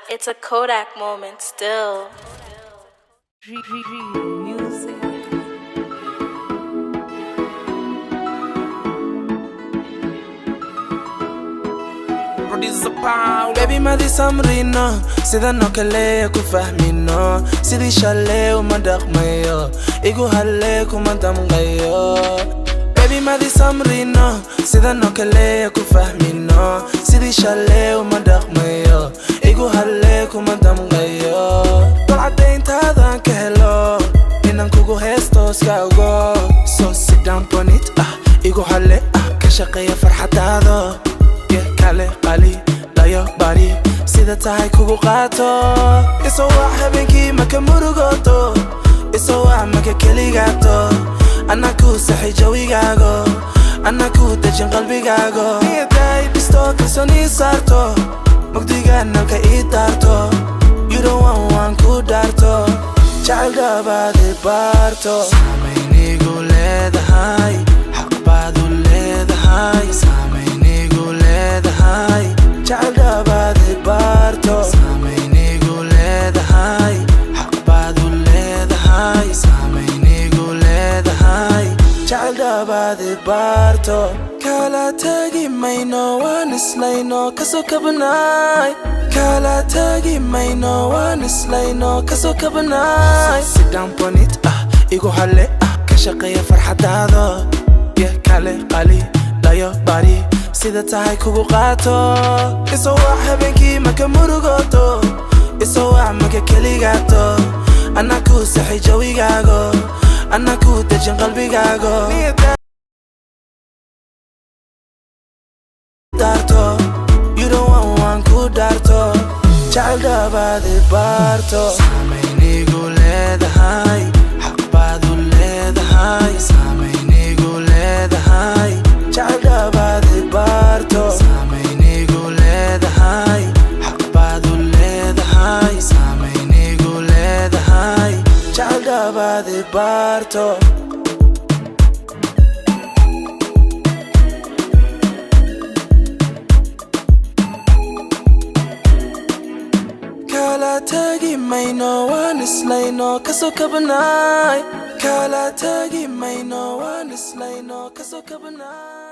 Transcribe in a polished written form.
It's a Kodak moment still. Music. Baby madi samrino sida no kale ku fahmino sidi shale uma dhaqmayo igu halle kuma damqayo Baby madi samrino sida no kale ku fahmino sidi shale uma dhaqmayo igu halle kuma damqayo Dalcadeyntadan ka helo inaan kugu heesto iskaago So sit down on it igu halle ka shaqeeya farxadaada kale qali layo bari sida tahay kugu qaato isoo wax habeenkii maka murugoto isoo wax maka keligaato ana ku saxi jawigaago ana ku dejin qalbigaago niyaday bisto kalsooni saarto mugdiga nalka ii daarto you don't want ku daarto jacayl dhabaadi baarto saameynigu leedahay xaq baad u leedahay jacayl dhabaadi baarto saameynigu leedahay xaq baad u leedahay saameynigu leedahay jacayl dhabaadi baarto kala tagi mayno waan islayno kasoo kabanaay kala tagi mayno waan islayno kasoo kabanaay sit down on it igu halle ka shaqeeya farxadaada kale qali layo bari sida tahay kugu qaato isoo wax habeenkii maka murugoto isoo wax maka keligaato ana ku saxi jawigaago ana ku dejin qalbigaago daarto you don't want ku daarto jacayl dhabaadi baarto saameynigu leedahay xaq baad u leedahay saameynigu leedahay jacayl dhabaadi baarto saameynigu leedahay xaq baad u leedahay saameynigu leedahay jacayl dhabaadi baarto kala tagi mayno waan islayno kasoo kabanaay kala tagi mayno waan islayno kasoo kabanaay